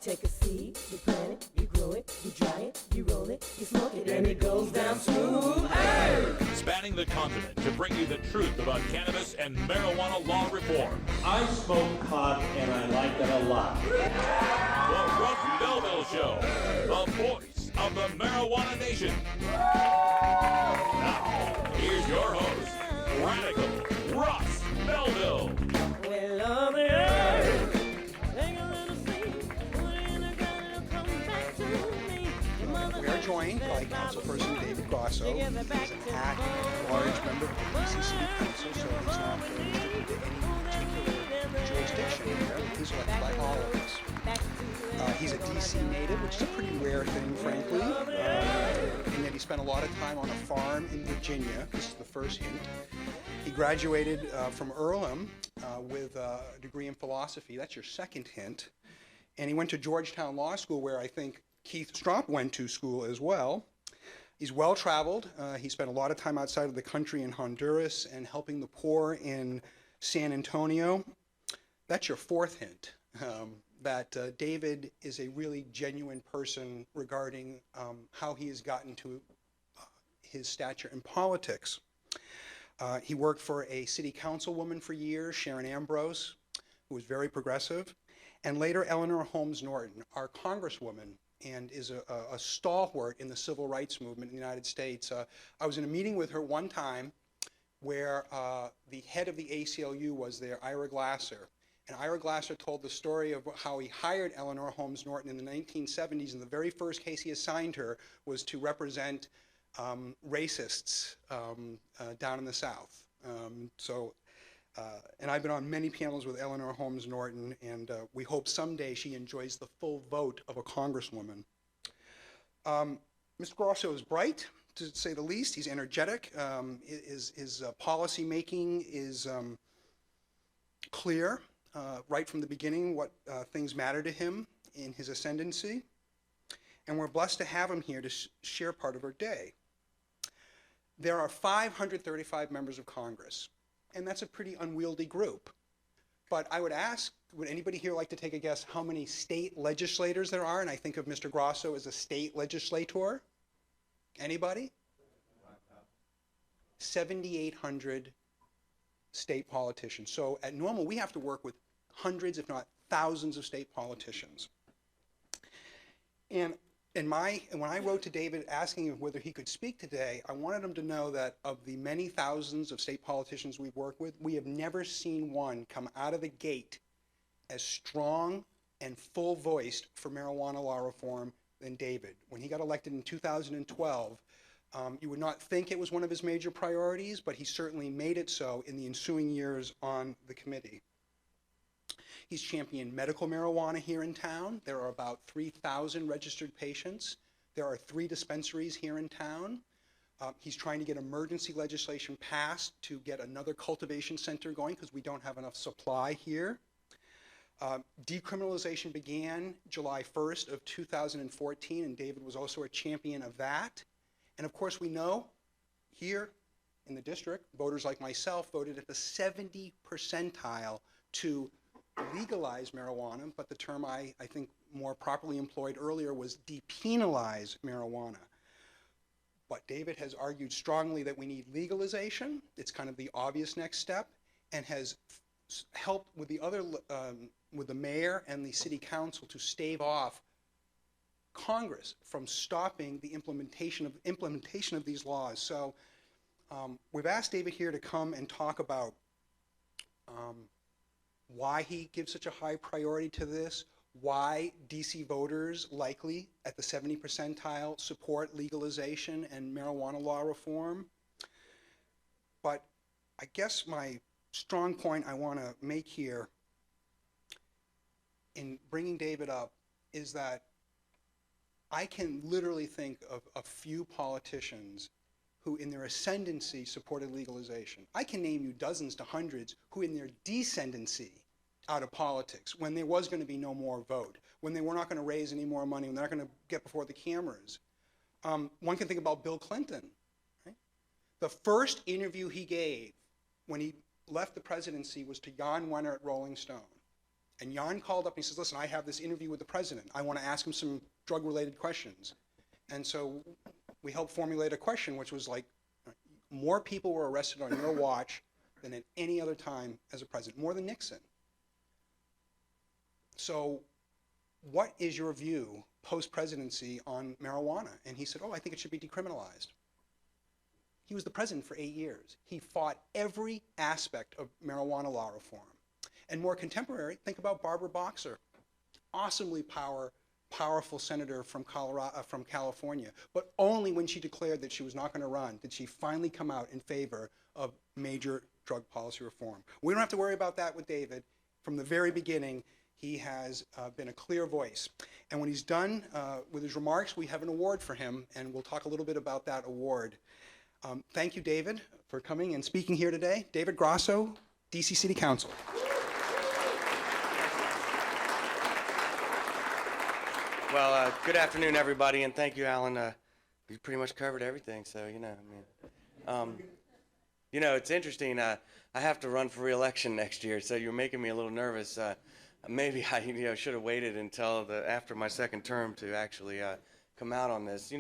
take a seed, you plant it, you grow it, you dry it, you roll it, you smoke it, and it goes down smooth. Hey! Spanning the continent to bring you the truth about cannabis and marijuana law reform. I smoke pot and I like it a lot. The Russ Belville Show, the voice of the marijuana nation. Now, here's your host, Radical Russ Belville. Well, on the earth, take a little seed, put it in the ground, it'll come back to me. We are joined by Councilperson David Grosso. He is an active, large member of the DC City Council, so he's not restricted to any particular jurisdiction here. He's elected by all of us. He's a DC native, which is a pretty rare thing, frankly. And yet he spent a lot of time on a farm in Virginia. This is the first hint. He graduated from Earlham with a degree in philosophy. That's your second hint. And he went to Georgetown Law School, where I think Keith Stroup went to school as well. He's well-traveled. He spent a lot of time outside of the country in Honduras and helping the poor in San Antonio. That's your fourth hint, that David is a really genuine person regarding how he has gotten to his stature in politics. He worked for a city councilwoman for years, Sharon Ambrose, who was very progressive, and later Eleanor Holmes Norton, our congresswoman, and is a stalwart in the civil rights movement in the United States. I was in a meeting with her one time where the head of the ACLU was there, Ira Glasser. And Ira Glasser told the story of how he hired Eleanor Holmes Norton in the 1970s, and the very first case he assigned her was to represent racists down in the South. And I've been on many panels with Eleanor Holmes Norton, and we hope someday she enjoys the full vote of a congresswoman. Mr. Grosso is bright, to say the least. He's energetic. His policy making is clear right from the beginning what things matter to him in his ascendancy. And we're blessed to have him here to share part of our day. There are 535 members of Congress, and that's a pretty unwieldy group. But I would ask, would anybody here like to take a guess how many state legislators there are? And I think of Mr. Grosso as a state legislator. Anybody? 7,800 state politicians. So at normal, we have to work with hundreds, if not thousands, of state politicians. And when I wrote to David asking him whether he could speak today, I wanted him to know that of the many thousands of state politicians we've worked with, we have never seen one come out of the gate as strong and full-voiced for marijuana law reform than David. When he got elected in 2012, you would not think it was one of his major priorities, but he certainly made it so in the ensuing years on the committee. He's championed medical marijuana here in town. There are about 3,000 registered patients. There are 3 dispensaries here in town. He's trying to get emergency legislation passed to get another cultivation center going because we don't have enough supply here. Decriminalization began July 1st of 2014, and David was also a champion of that. And of course, we know here in the district, voters like myself voted at the 70 percentile to legalize marijuana, but the term I think more properly employed earlier was depenalize marijuana. But David has argued strongly that we need legalization. It's kind of the obvious next step, and has helped with the other, with the mayor and the city council to stave off Congress from stopping the implementation of these laws. So we've asked David here to come and talk about why he gives such a high priority to this, why DC voters likely at the 70 percentile support legalization and marijuana law reform. But I guess my strong point I want to make here in bringing David up is that I can literally think of a few politicians who in their ascendancy supported legalization. I can name you dozens to hundreds who in their descendancy out of politics, when there was going to be no more vote, when they were not going to raise any more money, when they're not going to get before the cameras. One can think about Bill Clinton. Right? The first interview he gave when he left the presidency was to Jan Wenner at Rolling Stone. And Jan called up and he says, listen, I have this interview with the president. I want to ask him some drug-related questions. And so we helped formulate a question, which was like, more people were arrested on your watch than at any other time as a president, more than Nixon. So what is your view post-presidency on marijuana? And he said, oh, I think it should be decriminalized. He was the president for 8 years. He fought every aspect of marijuana law reform. And more contemporary, think about Barbara Boxer, awesomely powerful senator from California. But only when she declared that she was not going to run did she finally come out in favor of major drug policy reform. We don't have to worry about that with David. From the very beginning, he has been a clear voice. And when he's done with his remarks, we have an award for him, and we'll talk a little bit about that award. Thank you, David, for coming and speaking here today. David Grosso, DC City Council. Well, good afternoon, everybody, and thank you, Alan. You pretty much covered everything, so, it's interesting. I have to run for re-election next year, so you're making me a little nervous. Maybe I, should have waited until after my second term to actually come out on this.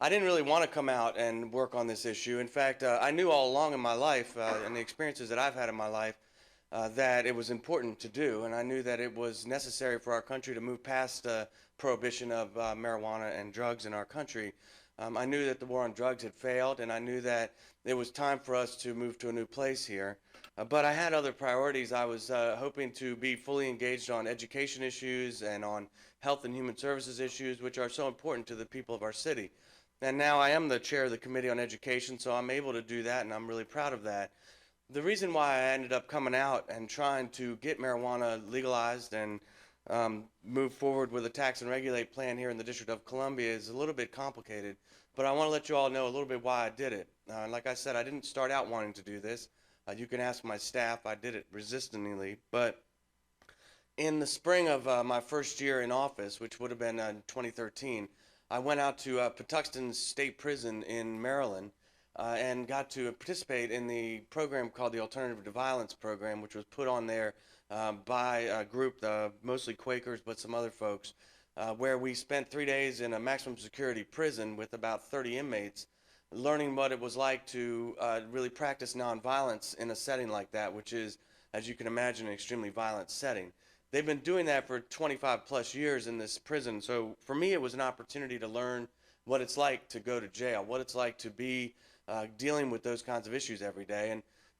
I didn't really want to come out and work on this issue. In fact, I knew all along in my life and the experiences that I've had in my life that it was important to do, and I knew that it was necessary for our country to move past prohibition of marijuana and drugs in our country. I knew that the war on drugs had failed, and I knew that it was time for us to move to a new place here. But I had other priorities. I was hoping to be fully engaged on education issues and on health and human services issues, which are so important to the people of our city. And now I am the chair of the Committee on Education, so I'm able to do that, and I'm really proud of that. The reason why I ended up coming out and trying to get marijuana legalized and move forward with a tax and regulate plan here in the District of Columbia is a little bit complicated, but I want to let you all know a little bit why I did it. Like I said, I didn't start out wanting to do this. You can ask my staff. I did it resistingly, but in the spring of my first year in office, which would have been 2013, I went out to Patuxent State Prison in Maryland and got to participate in the program called the Alternative to Violence program, which was put on there by a group, mostly Quakers, but some other folks, where we spent 3 days in a maximum security prison with about 30 inmates, learning what it was like to really practice nonviolence in a setting like that, which is, as you can imagine, an extremely violent setting. They've been doing that for 25 plus years in this prison, so for me it was an opportunity to learn what it's like to go to jail, what it's like to be dealing with those kinds of issues every day.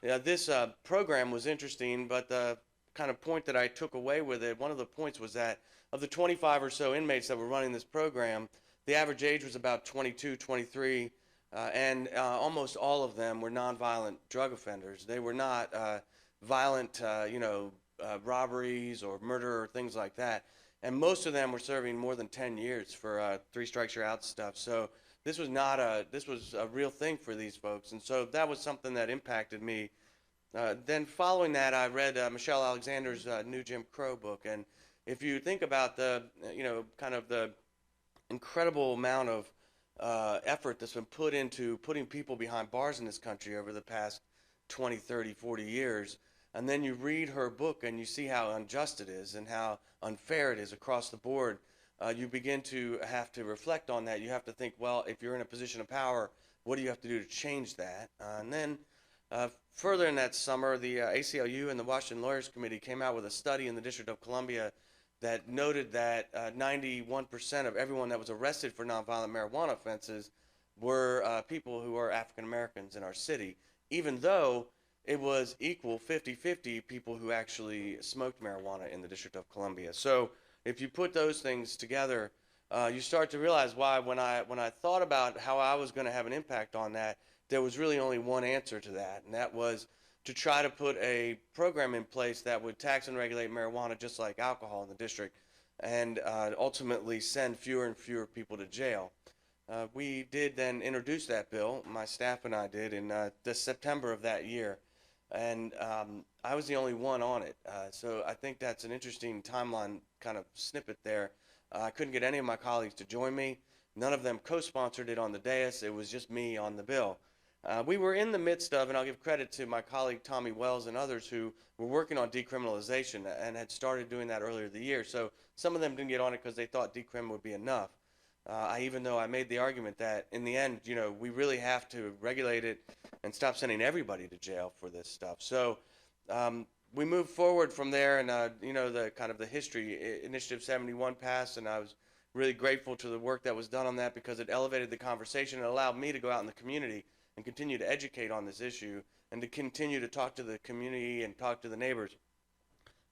And this program was interesting, but the kind of point that I took away with it, one of the points was that of the 25 or so inmates that were running this program, the average age was about 22, 23, and almost all of them were nonviolent drug offenders. They were not violent, robberies or murder or things like that. And most of them were serving more than 10 years for 3 strikes you're out stuff. So this was a real thing for these folks. And so that was something that impacted me. Then following that, I read Michelle Alexander's new Jim Crow book. And if you think about the incredible amount of effort that's been put into putting people behind bars in this country over the past 20, 30, 40 years, and then you read her book and you see how unjust it is and how unfair it is across the board, you begin to have to reflect on that. You have to think, well, if you're in a position of power, what do you have to do to change that? And then further in that summer, the ACLU and the Washington Lawyers Committee came out with a study in the District of Columbia that noted that 91% of everyone that was arrested for nonviolent marijuana offenses were people who are African Americans in our city, even though it was equal 50-50 people who actually smoked marijuana in the District of Columbia. So if you put those things together, you start to realize why when I thought about how I was going to have an impact on that, there was really only one answer to that, and that was to try to put a program in place that would tax and regulate marijuana just like alcohol in the district, and ultimately send fewer and fewer people to jail. We did then introduce that bill, my staff and I did, in the September of that year. And I was the only one on it. So I think that's an interesting timeline kind of snippet there. I couldn't get any of my colleagues to join me. None of them co-sponsored it on the dais. It was just me on the bill. We were in the midst of, and I'll give credit to my colleague Tommy Wells and others who were working on decriminalization and had started doing that earlier the year. So some of them didn't get on it because they thought decrim would be enough. Even though I made the argument that in the end, we really have to regulate it and stop sending everybody to jail for this stuff. So we moved forward from there, and the kind of the history, Initiative 71 passed, and I was really grateful to the work that was done on that because it elevated the conversation and allowed me to go out in the community and continue to educate on this issue and to continue to talk to the community and talk to the neighbors.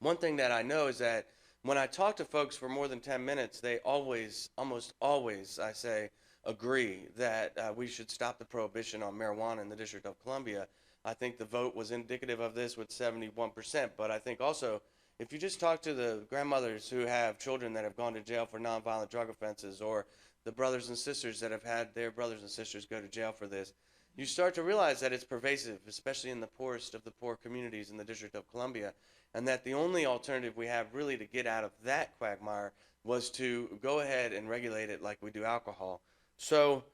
One thing that I know is that when I talk to folks for more than 10 minutes, they always, almost always, I say, agree that we should stop the prohibition on marijuana in the District of Columbia. I think the vote was indicative of this with 71%, but I think also if you just talk to the grandmothers who have children that have gone to jail for nonviolent drug offenses, or the brothers and sisters that have had their brothers and sisters go to jail for this, you start to realize that it's pervasive, especially in the poorest of the poor communities in the District of Columbia, and that the only alternative we have really to get out of that quagmire was to go ahead and regulate it like we do alcohol. So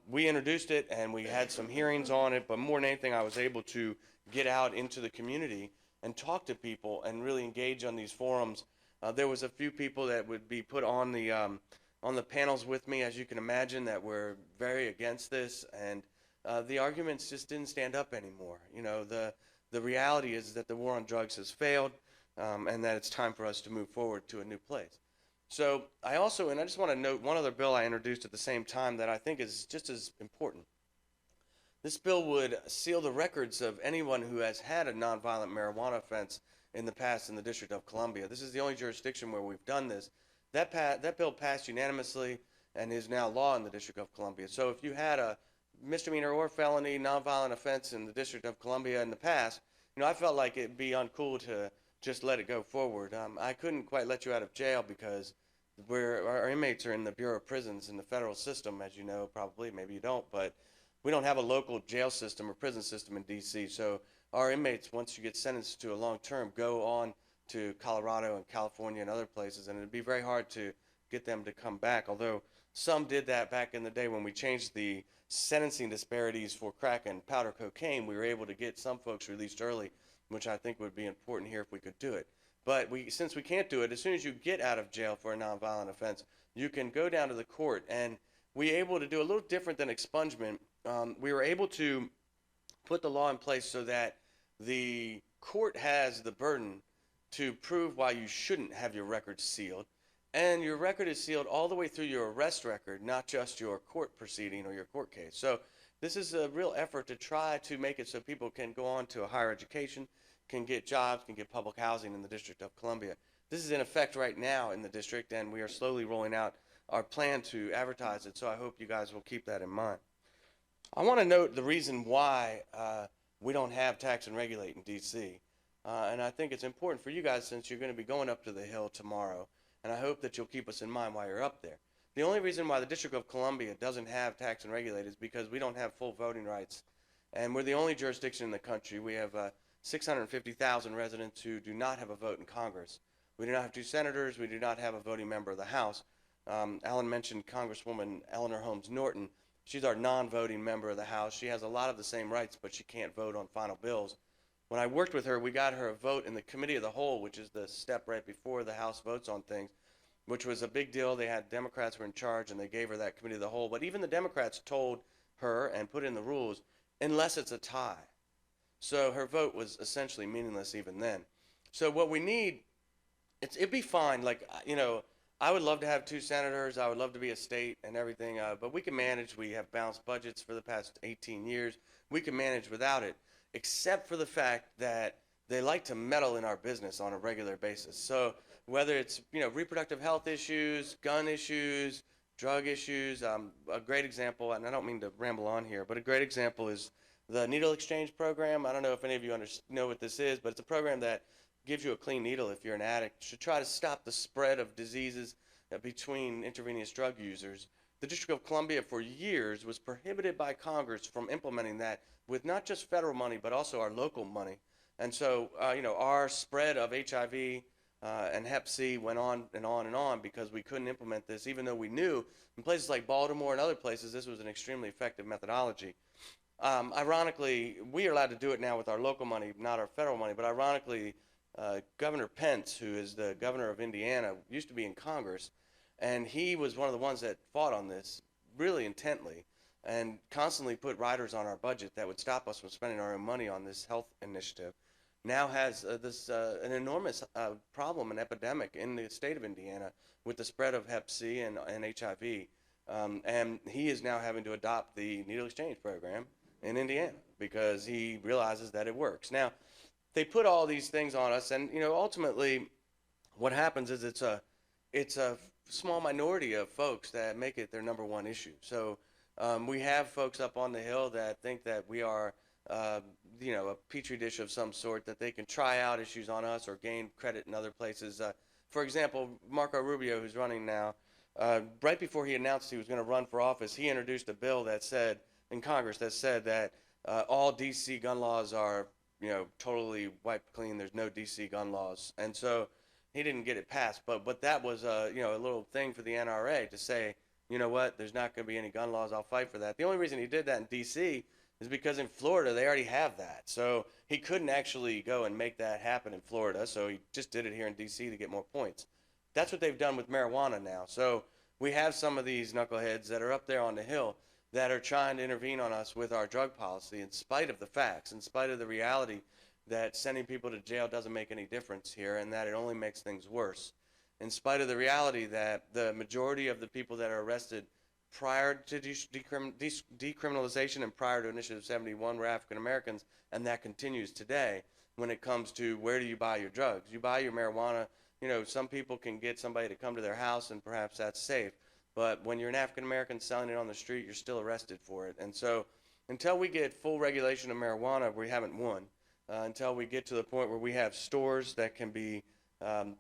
we introduced it and we had some hearings on it, but more than anything, I was able to get out into the community and talk to people and really engage on these forums. There was a few people that would be put on the panels with me, as you can imagine, that were very against this, and the arguments just didn't stand up anymore. The reality is that the war on drugs has failed, and that it's time for us to move forward to a new place. So I just want to note one other bill I introduced at the same time that I think is just as important. This bill would seal the records of anyone who has had a nonviolent marijuana offense in the past in the District of Columbia. This is the only jurisdiction where we've done this. That bill passed unanimously and is now law in the District of Columbia. So if you had a misdemeanor or felony nonviolent offense in the District of Columbia in the past, I felt like it'd be uncool to just let it go forward. I couldn't quite let you out of jail because our inmates are in the Bureau of Prisons in the federal system, as you know, probably, maybe you don't, but we don't have a local jail system or prison system in D.C. So our inmates, once you get sentenced to a long term, go on to Colorado and California and other places, and it'd be very hard to get them to come back, although some did that back in the day when we changed the sentencing disparities for crack and powder cocaine. We were able to get some folks released early, which I think would be important here if we could do it. But since we can't do it, as soon as you get out of jail for a nonviolent offense, you can go down to the court, and we were able to do a little different than expungement. We were able to put the law in place so that the court has the burden to prove why you shouldn't have your record sealed. And your record is sealed all the way through your arrest record, not just your court proceeding or your court case. So this is a real effort to try to make it so people can go on to a higher education, can get jobs, can get public housing in the District of Columbia. This is in effect right now in the district, and we are slowly rolling out our plan to advertise it, so I hope you guys will keep that in mind. I want to note the reason why we don't have tax and regulate in D.C., and I think it's important for you guys since you're going to be going up to the Hill tomorrow, and I hope that you'll keep us in mind while you're up there. The only reason why the District of Columbia doesn't have tax and regulate is because we don't have full voting rights, and we're the only jurisdiction in the country. We have 650,000 residents who do not have a vote in Congress. We do not have 2 senators. We do not have a voting member of the House. Alan mentioned Congresswoman Eleanor Holmes Norton. She's our non-voting member of the House. She has a lot of the same rights, but she can't vote on final bills. When I worked with her, we got her a vote in the Committee of the Whole, which is the step right before the House votes on things, which was a big deal. They had Democrats were in charge, and they gave her that Committee of the Whole. But even the Democrats told her and put in the rules, unless it's a tie. So her vote was essentially meaningless even then. So what we need, it'd be fine. Like, I would love to have 2 senators. I would love to be a state and everything, but we can manage. We have balanced budgets for the past 18 years. We can manage without it, except for the fact that they like to meddle in our business on a regular basis. So whether it's, reproductive health issues, gun issues, drug issues, a great example, and I don't mean to ramble on here, but a great example is the needle exchange program. I don't know if any of you know what this is, but it's a program that gives you a clean needle if you're an addict to try to stop the spread of diseases between intravenous drug users. The District of Columbia for years was prohibited by Congress from implementing that with not just federal money, but also our local money. And so, our spread of HIV and Hep C went on and on and on because we couldn't implement this, even though we knew in places like Baltimore and other places this was an extremely effective methodology. Ironically, we are allowed to do it now with our local money, not our federal money, but ironically, Governor Pence, who is the governor of Indiana, used to be in Congress, and he was one of the ones that fought on this really intently and constantly put riders on our budget that would stop us from spending our own money on this health initiative. Now has an enormous problem, an epidemic in the state of Indiana with the spread of Hep C and HIV. And he is now having to adopt the needle exchange program in Indiana because he realizes that it works. Now, they put all these things on us, and ultimately, what happens is it's a small minority of folks that make it their number one issue. So we have folks up on the Hill that think that we are, a petri dish of some sort, that they can try out issues on us or gain credit in other places. For example, Marco Rubio, who's running now, right before he announced he was going to run for office, he introduced a bill that said, in Congress, that said that all D.C. gun laws are, totally wiped clean. There's no D.C. gun laws. And so he didn't get it passed. But that was, a little thing for the NRA to say, you know what, there's not going to be any gun laws. I'll fight for that. The only reason he did that in D.C. is because in Florida, they already have that. So he couldn't actually go and make that happen in Florida. So he just did it here in D.C. to get more points. That's what they've done with marijuana now. So we have some of these knuckleheads that are up there on the Hill that are trying to intervene on us with our drug policy in spite of the facts, in spite of the reality that sending people to jail doesn't make any difference here and that it only makes things worse. In spite of the reality that the majority of the people that are arrested prior to decriminalization and prior to Initiative 71 were African Americans, and that continues today when it comes to where do you buy your drugs. You buy your marijuana, some people can get somebody to come to their house and perhaps that's safe. But when you're an African American selling it on the street, you're still arrested for it. And so until we get full regulation of marijuana, we haven't won. Until we get to the point where we have stores that can be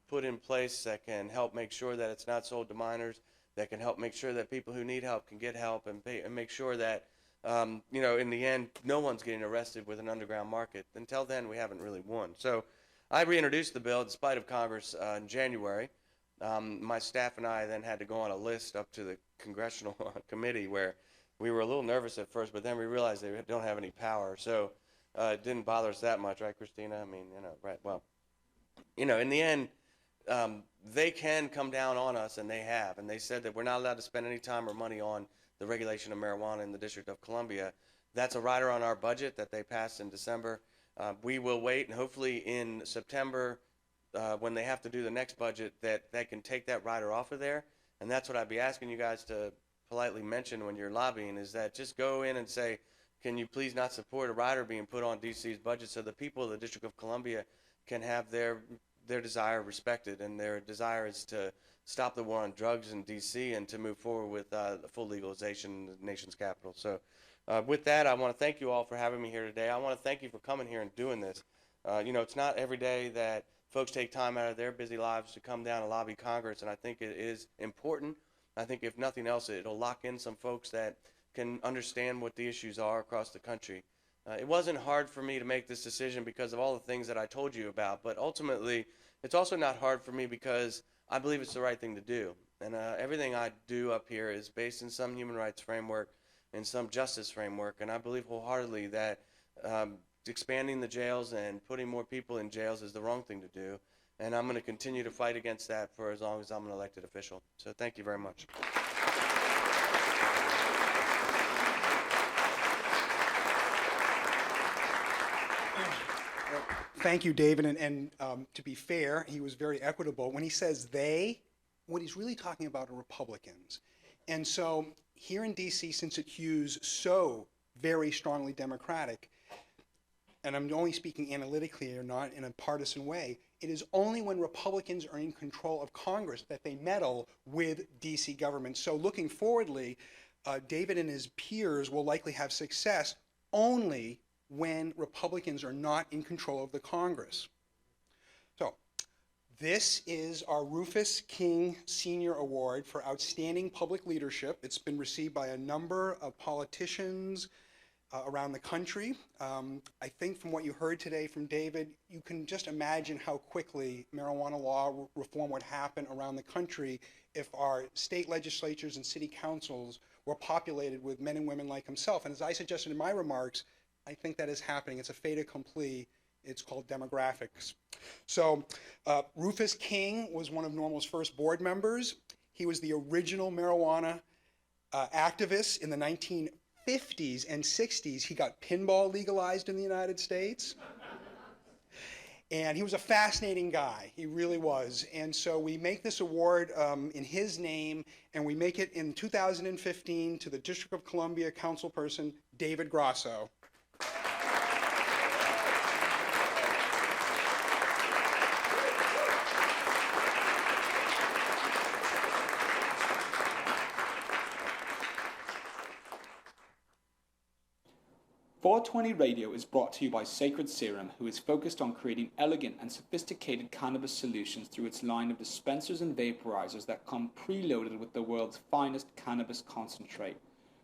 put in place that can help make sure that it's not sold to minors, that can help make sure that people who need help can get help, and make sure that, in the end, no one's getting arrested with an underground market. Until then, we haven't really won. So I reintroduced the bill in spite of Congress in January. My staff and I then had to go on a list up to the congressional committee where we were a little nervous at first, but then we realized they don't have any power. So it didn't bother us that much, right, Christina? I mean, right. Well, in the end, they can come down on us, and they have. And they said that we're not allowed to spend any time or money on the regulation of marijuana in the District of Columbia. That's a rider on our budget that they passed in December. We will wait, and hopefully in September, when they have to do the next budget, that they can take that rider off of there. And that's what I'd be asking you guys to politely mention when you're lobbying, is that just go in and say, can you please not support a rider being put on DC's budget so the people of the District of Columbia can have their desire respected, and their desire is to stop the war on drugs in DC and to move forward with the full legalization in the nation's capital. So with that, I want to thank you all for having me here today. I want to thank you for coming here and doing this. It's not every day that folks take time out of their busy lives to come down and lobby Congress, and I think it is important. I think if nothing else, it'll lock in some folks that can understand what the issues are across the country. It wasn't hard for me to make this decision because of all the things that I told you about, but ultimately, it's also not hard for me because I believe it's the right thing to do. And everything I do up here is based in some human rights framework and some justice framework, and I believe wholeheartedly that expanding the jails and putting more people in jails is the wrong thing to do, and I'm going to continue to fight against that for as long as I'm an elected official. So thank you very much. Thank you, David. And to be fair, he was very equitable. When he says they, what he's really talking about are Republicans. And so here in D.C., since it hews so very strongly Democratic, and I'm only speaking analytically or not in a partisan way, it is only when Republicans are in control of Congress that they meddle with D.C. government. So looking forwardly, David and his peers will likely have success only when Republicans are not in control of the Congress. So this is our Rufus King Senior Award for Outstanding Public Leadership. It's been received by a number of politicians around the country. I think from what you heard today from David, you can just imagine how quickly marijuana law reform would happen around the country if our state legislatures and city councils were populated with men and women like himself. And as I suggested in my remarks, I think that is happening. It's a fait accompli. It's called demographics. So Rufus King was one of NORML's first board members. He was the original marijuana activist in the 1950s and 60s. He got pinball legalized in the United States. And he was a fascinating guy. He really was. And so we make this award in his name, and we make it in 2015 to the District of Columbia councilperson, David Grosso. 420 Radio is brought to you by Sacred Serum, who is focused on creating elegant and sophisticated cannabis solutions through its line of dispensers and vaporizers that come preloaded with the world's finest cannabis concentrate.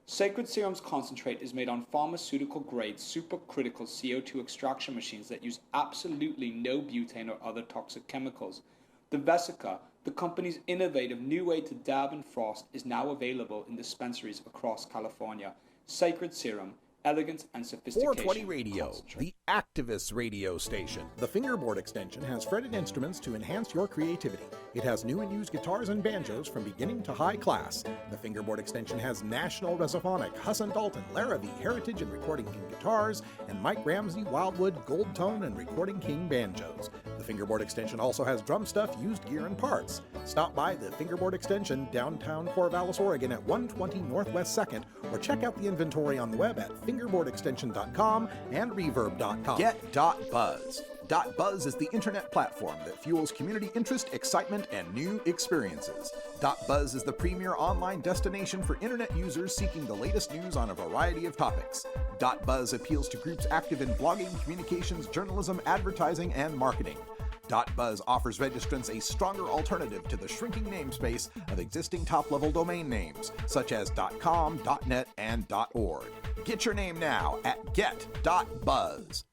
Sacred Serum's concentrate is made on pharmaceutical-grade supercritical CO2 extraction machines that use absolutely no butane or other toxic chemicals. The Vesica, the company's innovative new way to dab and frost, is now available in dispensaries across California. Sacred Serum, elegance and sophistication. 420 Radio, the activist radio station. The fingerboard extension has fretted instruments to enhance your creativity. It has new and used guitars and banjos from beginning to high class. The fingerboard extension has National Resophonic, Husson Dalton, Larrabee, Heritage and Recording King guitars, and Mike Ramsey, Wildwood, Gold Tone, and Recording King banjos. The fingerboard extension also has drum stuff, used gear, and parts. Stop by the fingerboard extension, downtown Corvallis, Oregon at 120 Northwest 2nd, or check out the inventory on the web at fingerboardextension.com and reverb.com. Get.buzz. .buzz is the internet platform that fuels community interest, excitement, and new experiences. .buzz is the premier online destination for internet users seeking the latest news on a variety of topics. .buzz appeals to groups active in blogging, communications, journalism, advertising, and marketing. .buzz offers registrants a stronger alternative to the shrinking namespace of existing top-level domain names, such as .com, .net, and .org. Get your name now at get.buzz.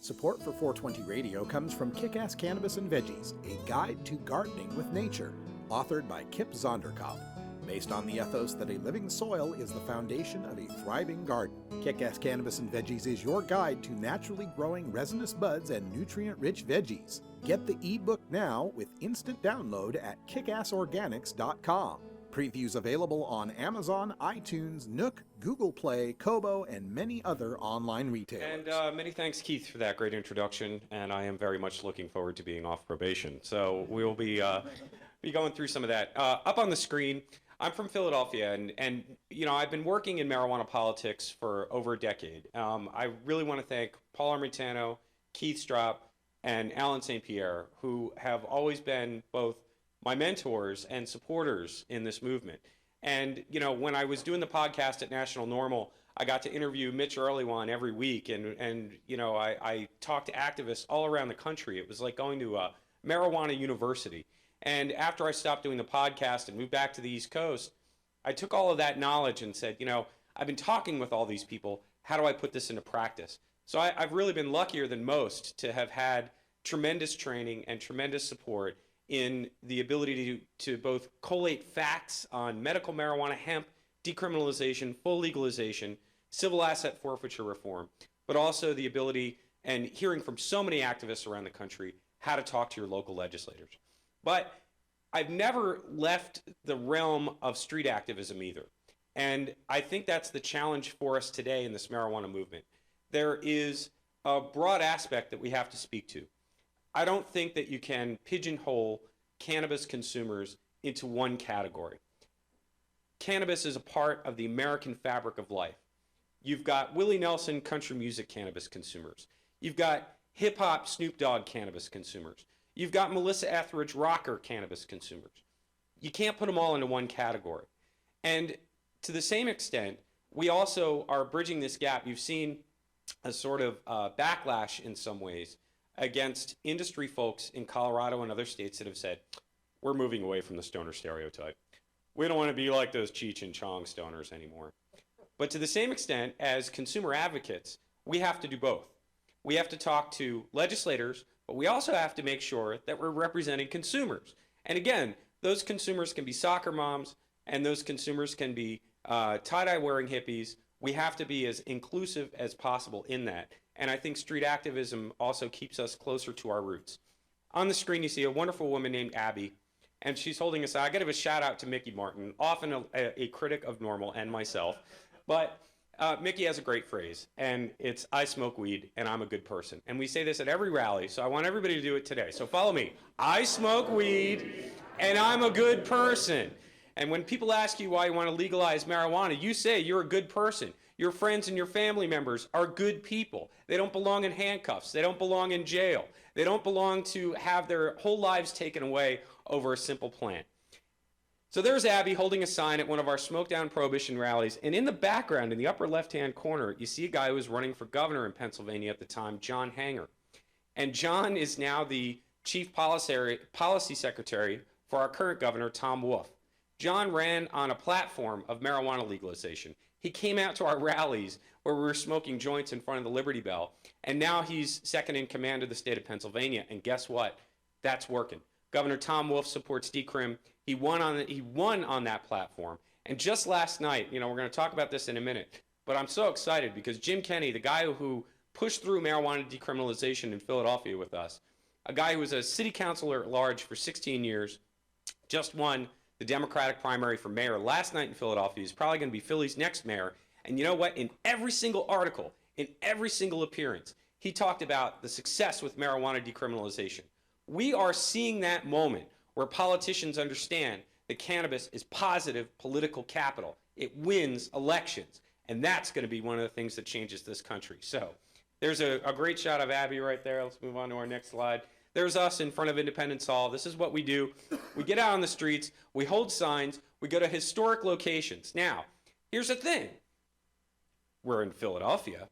Support for 420 Radio comes from Kick-Ass Cannabis and Veggies, a guide to gardening with nature, authored by Kip Zonderkopf. Based on the ethos that a living soil is the foundation of a thriving garden, Kick-Ass Cannabis and Veggies is your guide to naturally growing resinous buds and nutrient-rich veggies. Get the ebook now with instant download at kickassorganics.com. Previews available on Amazon, iTunes, Nook, Google Play, Kobo, and many other online retailers. And many thanks, Keith, for that great introduction. And I am very much looking forward to being off probation. So we will be going through some of that. Up on the screen, I'm from Philadelphia, and you know, I've been working in marijuana politics for over a decade. I really want to thank Paul Armentano, Keith Strop, and Alan St. Pierre, who have always been both my mentors and supporters in this movement. And, you know, when I was doing the podcast at National Normal, I got to interview Mitch Earlywan every week. And you know, I talked to activists all around the country. It was like going to a marijuana university. And after I stopped doing the podcast and moved back to the East Coast, I took all of that knowledge and said, you know, I've been talking with all these people. How do I put this into practice? So I've really been luckier than most to have had tremendous training and tremendous support in the ability to both collate facts on medical marijuana, hemp, decriminalization, full legalization, civil asset forfeiture reform, but also the ability and hearing from so many activists around the country how to talk to your local legislators. But I've never left the realm of street activism either. And I think that's the challenge for us today in this marijuana movement. There is a broad aspect that we have to speak to. I don't think that you can pigeonhole cannabis consumers into one category. Cannabis is a part of the American fabric of life. You've got Willie Nelson country music cannabis consumers. You've got hip hop Snoop Dogg cannabis consumers. You've got Melissa Etheridge rocker cannabis consumers. You can't put them all into one category. And to the same extent, we also are bridging this gap. You've seen a sort of backlash in some ways against industry folks in Colorado and other states that have said, we're moving away from the stoner stereotype. We don't want to be like those Cheech and Chong stoners anymore. But to the same extent, as consumer advocates, we have to do both. We have to talk to legislators, but we also have to make sure that we're representing consumers. And again, those consumers can be soccer moms, and those consumers can be tie-dye wearing hippies. We have to be as inclusive as possible in that. And I think street activism also keeps us closer to our roots. On the screen, you see a wonderful woman named Abby, and she's holding a sign. I got to give a shout out to Mickey Martin, often a critic of normal, and myself. But Mickey has a great phrase, and it's, I smoke weed and I'm a good person. And we say this at every rally, so I want everybody to do it today. So follow me. I smoke weed and I'm a good person. And when people ask you why you want to legalize marijuana, you say you're a good person. Your friends and your family members are good people. They don't belong in handcuffs. They don't belong in jail. They don't belong to have their whole lives taken away over a simple plant. So there's Abby holding a sign at one of our Smoke Down Prohibition rallies. And in the background, in the upper left-hand corner, you see a guy who was running for governor in Pennsylvania at the time, John Hanger. And John is now the chief policy secretary for our current governor, Tom Wolf. John ran on a platform of marijuana legalization. He came out to our rallies where we were smoking joints in front of the Liberty Bell, and now he's second in command of the state of Pennsylvania, and guess what? That's working. Governor Tom Wolf supports decrim. He won on that platform. And just last night, we're going to talk about this in a minute, but I'm so excited because Jim Kenney, the guy who pushed through marijuana decriminalization in Philadelphia with us, a guy who was a city councilor at large for 16 years, just won the Democratic primary for mayor last night in Philadelphia. He's probably going to be Philly's next mayor. And you know what? In every single article, in every single appearance, he talked about the success with marijuana decriminalization. We are seeing that moment where politicians understand that cannabis is positive political capital. It wins elections. And that's going to be one of the things that changes this country. So there's a great shot of Abby right there. Let's move on to our next slide. There's us in front of Independence Hall. This is what we do. We get out on the streets, we hold signs, we go to historic locations. Now, here's the thing. We're in Philadelphia,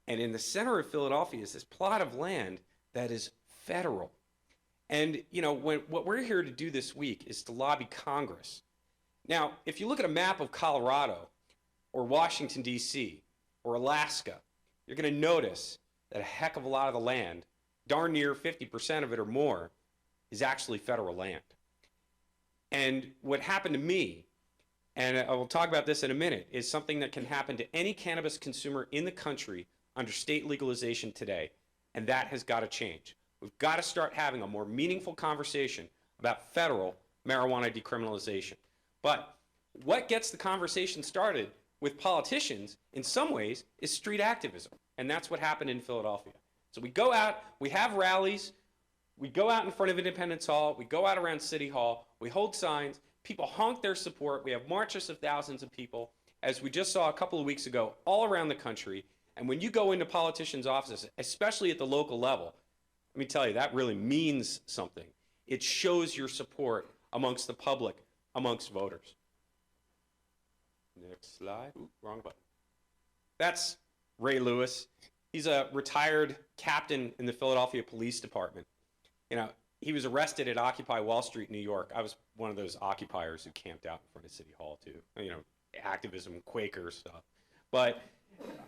and in the center of Philadelphia is this plot of land that is federal. And, what we're here to do this week is to lobby Congress. Now, if you look at a map of Colorado or Washington, D.C., or Alaska, you're going to notice that a heck of a lot of the land, darn near 50% of it or more, is actually federal land. And what happened to me, and I will talk about this in a minute, is something that can happen to any cannabis consumer in the country under state legalization today, and that has got to change. We've got to start having a more meaningful conversation about federal marijuana decriminalization. But what gets the conversation started with politicians, in some ways, is street activism, and that's what happened in Philadelphia. So we go out, we have rallies, we go out in front of Independence Hall, we go out around City Hall, we hold signs, people honk their support, we have marches of thousands of people, as we just saw a couple of weeks ago, all around the country. And when you go into politicians' offices, especially at the local level, let me tell you, that really means something. It shows your support amongst the public, amongst voters. Next slide. Ooh, wrong button. That's Ray Lewis. He's a retired captain in the Philadelphia Police Department. He was arrested at Occupy Wall Street, New York. I was one of those occupiers who camped out in front of City Hall, too. Activism, Quaker stuff. But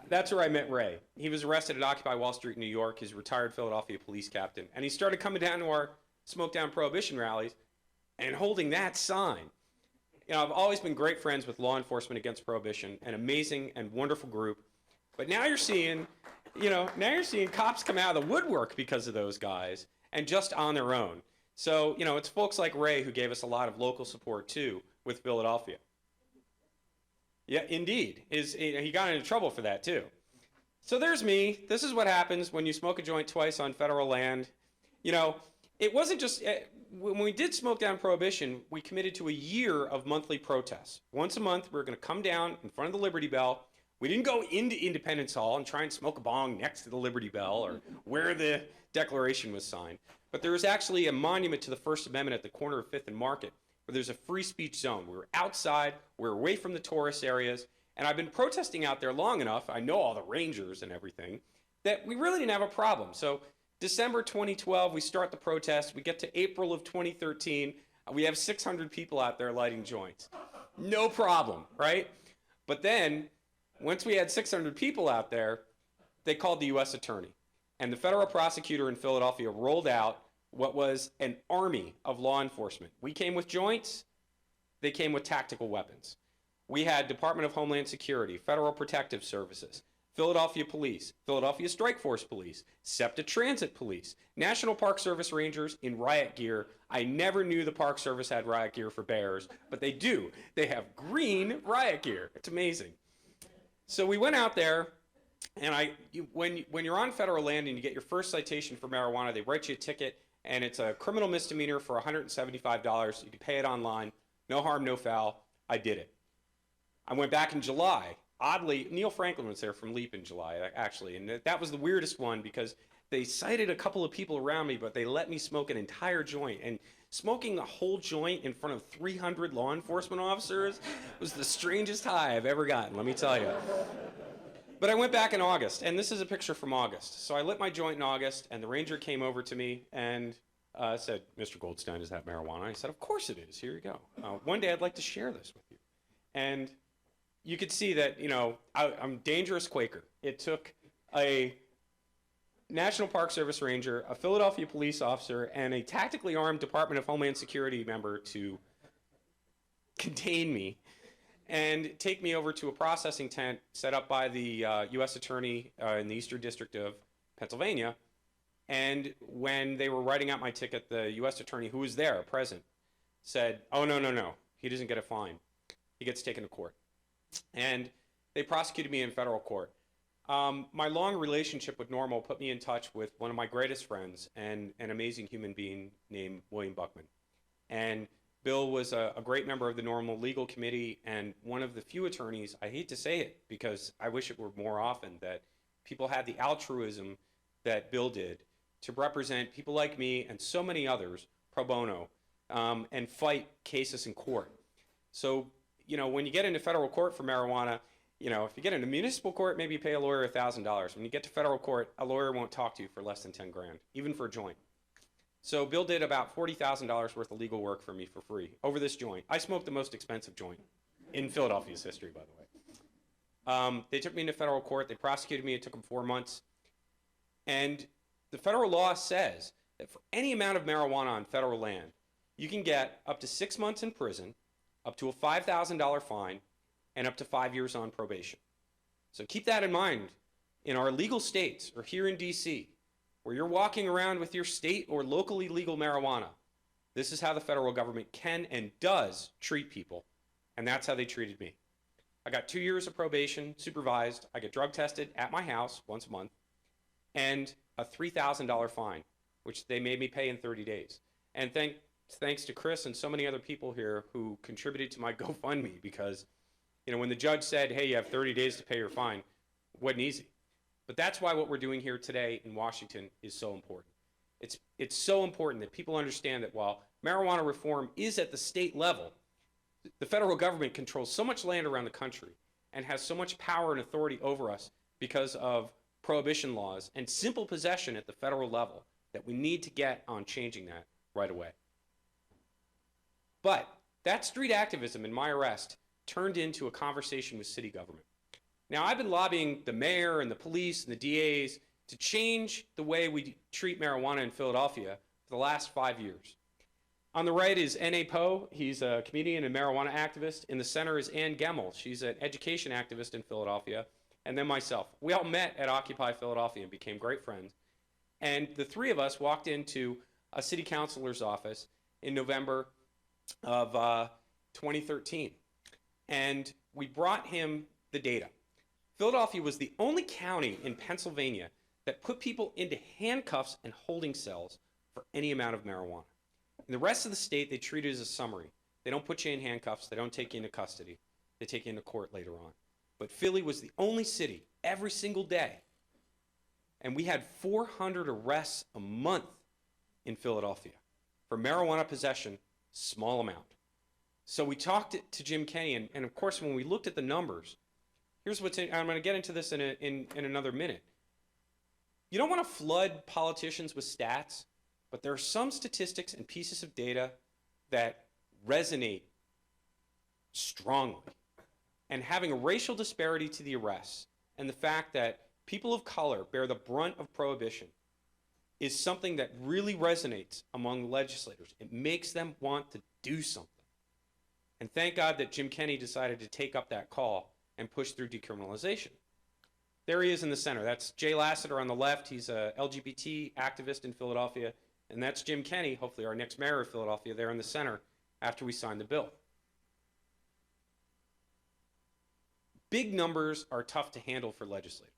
that's where I met Ray. He was arrested at Occupy Wall Street, New York. He's a retired Philadelphia police captain. And he started coming down to our Smoke Down Prohibition rallies and holding that sign. I've always been great friends with Law Enforcement Against Prohibition, an amazing and wonderful group. But now you're seeing, cops come out of the woodwork because of those guys and just on their own. So, it's folks like Ray who gave us a lot of local support, too, with Philadelphia. Yeah, indeed. He got into trouble for that, too. So there's me. This is what happens when you smoke a joint twice on federal land. It wasn't just... When we did Smoke Down Prohibition, we committed to a year of monthly protests. Once a month, we were going to come down in front of the Liberty Bell. We didn't go into Independence Hall and try and smoke a bong next to the Liberty Bell or where the Declaration was signed. But there was actually a monument to the First Amendment at the corner of 5th and Market, where there's a free speech zone. We were outside, we were away from the tourist areas, and I've been protesting out there long enough, I know all the rangers and everything, that we really didn't have a problem. So December 2012, we start the protest. We get to April of 2013, we have 600 people out there lighting joints. No problem, right? But then, once we had 600 people out there, they called the U.S. attorney. And the federal prosecutor in Philadelphia rolled out what was an army of law enforcement. We came with joints, they came with tactical weapons. we had Department of Homeland Security, Federal Protective Services, Philadelphia Police, Philadelphia Strike Force Police, SEPTA Transit Police, National Park Service Rangers in riot gear. I never knew the Park Service had riot gear for bears, but they do. They have green riot gear. It's amazing. So we went out there, and when you're on federal land and you get your first citation for marijuana, they write you a ticket, and it's a criminal misdemeanor for $175. You can pay it online. No harm, no foul. I did it. I went back in July. Oddly, Neil Franklin was there from LEAP in July, actually, and that was the weirdest one because they cited a couple of people around me, but they let me smoke an entire joint. And smoking a whole joint in front of 300 law enforcement officers was the strangest high I've ever gotten, let me tell you. But I went back in August, and this is a picture from August. So I lit my joint in August, and the ranger came over to me and said, "Mr. Goldstein, is that marijuana?" I said, "Of course it is. Here you go. One day I'd like to share this with you." And you could see that, you know, I'm a dangerous Quaker. It took a National Park Service ranger, a Philadelphia police officer, and a tactically armed Department of Homeland Security member to contain me and take me over to a processing tent set up by the U.S. Attorney in the Eastern District of Pennsylvania. And when they were writing out my ticket, the U.S. Attorney, who was there, present, said, "Oh, no. He doesn't get a fine. He gets taken to court." And they prosecuted me in federal court. My long relationship with Normal put me in touch with one of my greatest friends and an amazing human being named William Buckman. And Bill was a great member of the Normal Legal Committee and one of the few attorneys, I hate to say it because I wish it were more often, that people had the altruism that Bill did to represent people like me and so many others pro bono and fight cases in court. So, you know, when you get into federal court for marijuana, you know, if you get into municipal court, maybe you pay a lawyer $1,000. When you get to federal court, a lawyer won't talk to you for less than 10 grand, even for a joint. So Bill did about $40,000 worth of legal work for me for free over this joint. I smoked the most expensive joint in Philadelphia's history, by the way. They took me into federal court. They prosecuted me. It took them 4 months. And the federal law says that for any amount of marijuana on federal land, you can get up to 6 months in prison, up to a $5,000 fine, and up to 5 years on probation. So keep that in mind in our legal states or here in DC, where you're walking around with your state or locally legal marijuana. This is how the federal government can and does treat people, and that's how they treated me. I got 2 years of probation, supervised. I get drug tested at my house once a month, and a $3,000 fine, which they made me pay in 30 days. And thanks to Chris and so many other people here who contributed to my GoFundMe because, you know, when the judge said, "Hey, you have 30 days to pay your fine," it wasn't easy. But that's why what we're doing here today in Washington is so important. It's so important that people understand that while marijuana reform is at the state level, the federal government controls so much land around the country and has so much power and authority over us because of prohibition laws and simple possession at the federal level that we need to get on changing that right away. But that street activism in my arrest turned into a conversation with city government. Now, I've been lobbying the mayor and the police and the DAs to change the way we treat marijuana in Philadelphia for the last 5 years. On the right is N.A. Poe. He's a comedian and marijuana activist. In the center is Ann Gemmel. She's an education activist in Philadelphia. And then myself. We all met at Occupy Philadelphia and became great friends. And the three of us walked into a city councilor's office in November of 2013. And we brought him the data. Philadelphia was the only county in Pennsylvania that put people into handcuffs and holding cells for any amount of marijuana. In the rest of the state, they treat it as a summary. They don't put you in handcuffs. They don't take you into custody. They take you into court later on. But Philly was the only city every single day. And we had 400 arrests a month in Philadelphia for marijuana possession, small amount. So we talked to Jim Kenney, and of course, when we looked at the numbers, here's what's in, I'm going to get into this in another minute. You don't want to flood politicians with stats, but there are some statistics and pieces of data that resonate strongly. And having a racial disparity to the arrests and the fact that people of color bear the brunt of prohibition is something that really resonates among legislators. It makes them want to do something. And thank God that Jim Kenney decided to take up that call and push through decriminalization. There he is in the center. That's Jay Lasseter on the left. He's a LGBT activist in Philadelphia. And that's Jim Kenney, hopefully our next mayor of Philadelphia, there in the center after we signed the bill. Big numbers are tough to handle for legislators.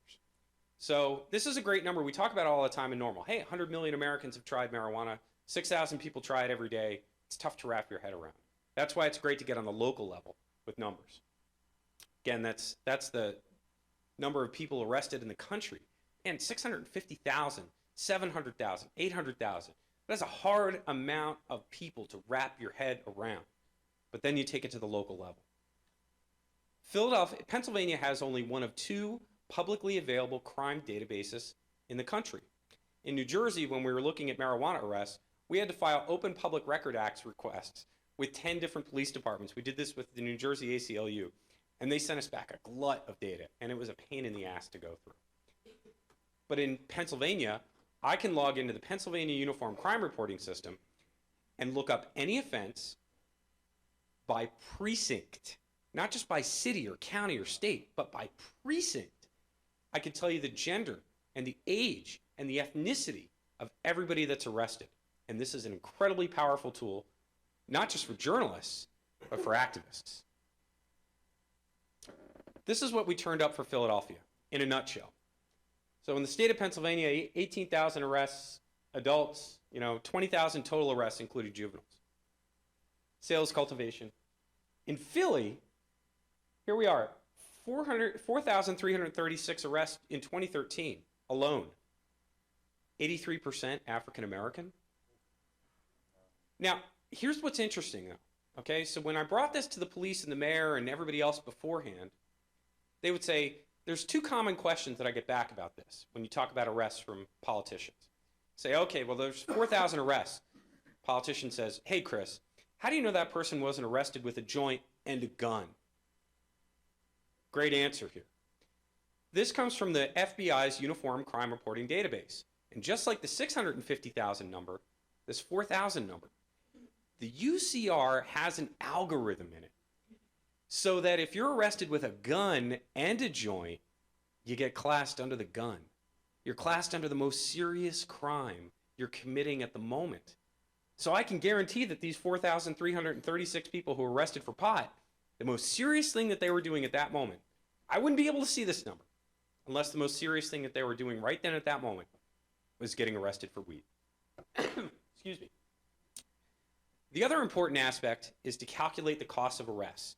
So this is a great number. We talk about it all the time in normal. Hey, 100 million Americans have tried marijuana. 6,000 people try it every day. It's tough to wrap your head around. That's why it's great to get on the local level with numbers. Again, that's the number of people arrested in the country. And 650,000, 700,000, 800,000. That's a hard amount of people to wrap your head around. But then you take it to the local level. Pennsylvania has only one of two publicly available crime databases in the country. In New Jersey, when we were looking at marijuana arrests, we had to file Open Public Record Act requests with 10 different police departments. We did this with the New Jersey ACLU, and they sent us back a glut of data, and it was a pain in the ass to go through. But in Pennsylvania, I can log into the Pennsylvania Uniform Crime Reporting System and look up any offense by precinct, not just by city or county or state, but by precinct. I can tell you the gender and the age and the ethnicity of everybody that's arrested. And this is an incredibly powerful tool, not just for journalists, but for activists. This is what we turned up for Philadelphia in a nutshell. So in the state of Pennsylvania, 18,000 arrests, adults, 20,000 total arrests, including juveniles. Sales, cultivation. In Philly, here we are, 4,336 arrests in 2013 alone. 83% African American. Now, here's what's interesting, though. Okay, so when I brought this to the police and the mayor and everybody else beforehand, they would say, there's two common questions that I get back about this when you talk about arrests from politicians. Say, okay, well, there's 4,000 arrests. Politician says, hey, Chris, how do you know that person wasn't arrested with a joint and a gun? Great answer here. This comes from the FBI's Uniform Crime Reporting Database. And just like the 650,000 number, this 4,000 number, the UCR has an algorithm in it so that if you're arrested with a gun and a joint, you get classed under the gun. You're classed under the most serious crime you're committing at the moment. So I can guarantee that these 4,336 people who were arrested for pot, the most serious thing that they were doing at that moment, I wouldn't be able to see this number unless the most serious thing that they were doing right then at that moment was getting arrested for weed. Excuse me. The other important aspect is to calculate the cost of arrests.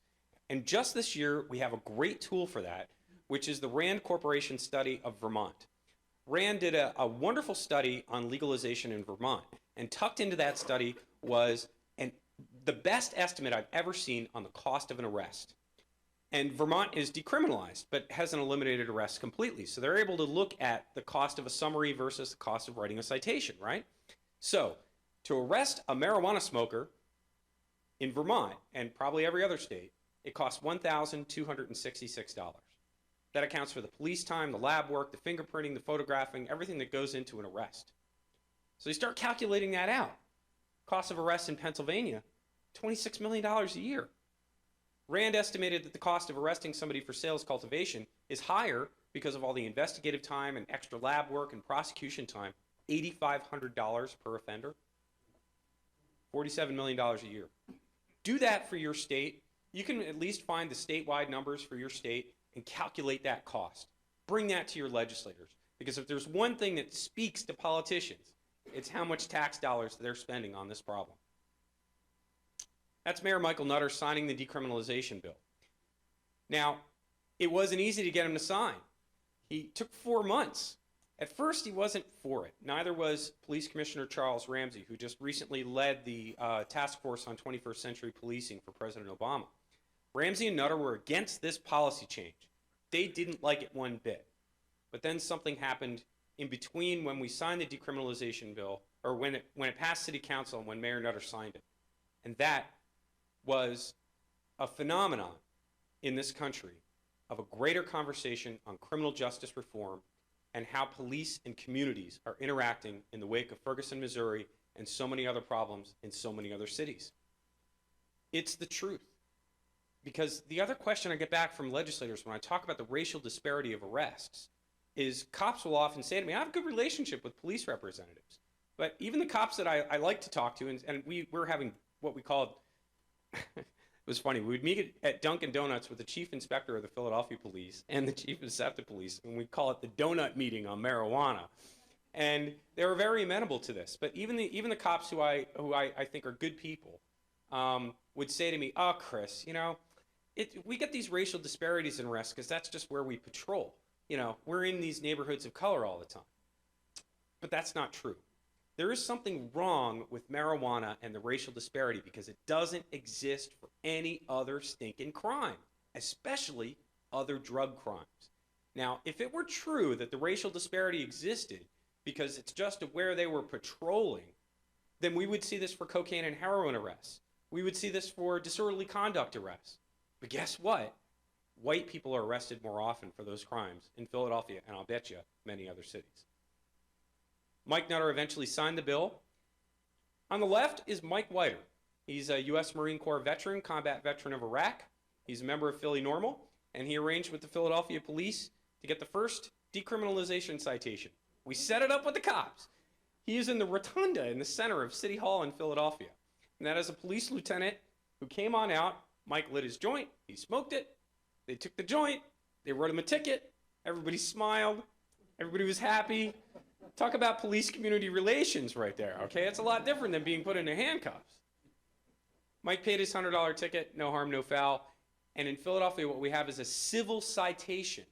And just this year, we have a great tool for that, which is the RAND Corporation study of Vermont. RAND did a wonderful study on legalization in Vermont, and tucked into that study was the best estimate I've ever seen on the cost of an arrest. And Vermont is decriminalized, but hasn't eliminated arrests completely. So they're able to look at the cost of a summary versus the cost of writing a citation, right? So to arrest a marijuana smoker in Vermont, and probably every other state, it costs $1,266. That accounts for the police time, the lab work, the fingerprinting, the photographing, everything that goes into an arrest. So you start calculating that out. Cost of arrests in Pennsylvania, $26 million a year. RAND estimated that the cost of arresting somebody for sales cultivation is higher because of all the investigative time and extra lab work and prosecution time, $8,500 per offender, $47 million a year. Do that for your state. You can at least find the statewide numbers for your state and calculate that cost. Bring that to your legislators. Because if there's one thing that speaks to politicians, it's how much tax dollars they're spending on this problem. That's Mayor Michael Nutter signing the decriminalization bill. Now, it wasn't easy to get him to sign. He took 4 months. At first, he wasn't for it. Neither was Police Commissioner Charles Ramsey, who just recently led the task force on 21st century policing for President Obama. Ramsey and Nutter were against this policy change. They didn't like it one bit. But then something happened in between when we signed the decriminalization bill, or when it passed City Council and when Mayor Nutter signed it. And that was a phenomenon in this country of a greater conversation on criminal justice reform and how police and communities are interacting in the wake of Ferguson, Missouri, and so many other problems in so many other cities. It's the truth. Because the other question I get back from legislators when I talk about the racial disparity of arrests is cops will often say to me, I have a good relationship with police representatives. But even the cops that I like to talk to, and we're having what we called, it was funny, we would meet at Dunkin' Donuts with the chief inspector of the Philadelphia police and the chief of SEPTA police, and we call it the donut meeting on marijuana. And they were very amenable to this. But even the cops who I think are good people would say to me, oh, Chris, you know, we get these racial disparities in arrests because that's just where we patrol. You know, we're in these neighborhoods of color all the time. But that's not true. There is something wrong with marijuana and the racial disparity because it doesn't exist for any other stinking crime, especially other drug crimes. Now, if it were true that the racial disparity existed because it's just where they were patrolling, then we would see this for cocaine and heroin arrests. We would see this for disorderly conduct arrests. But guess what? White people are arrested more often for those crimes in Philadelphia, and I'll bet you many other cities. Mike Nutter eventually signed the bill. On the left is Mike Whiter. He's a U.S. Marine Corps veteran, combat veteran of Iraq. He's a member of Philly Normal, and he arranged with the Philadelphia police to get the first decriminalization citation. We set it up with the cops. He is in the rotunda in the center of City Hall in Philadelphia. And that is a police lieutenant who came on out. Mike lit his joint. He smoked it. They took the joint. They wrote him a ticket. Everybody smiled. Everybody was happy. Talk about police community relations right there, okay? It's a lot different than being put into handcuffs. Mike paid his $100 ticket, no harm, no foul. And in Philadelphia, what we have is a civil citation,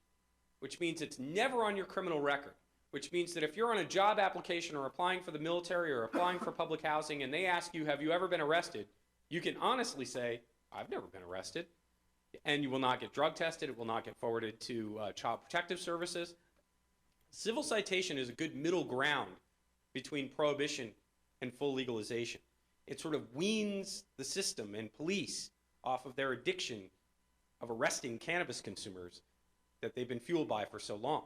which means it's never on your criminal record, which means that if you're on a job application or applying for the military or applying for public housing and they ask you, have you ever been arrested? You can honestly say, I've never been arrested. And you will not get drug tested. It will not get forwarded to Child Protective Services. Civil citation is a good middle ground between prohibition and full legalization. It sort of weans the system and police off of their addiction of arresting cannabis consumers that they've been fueled by for so long.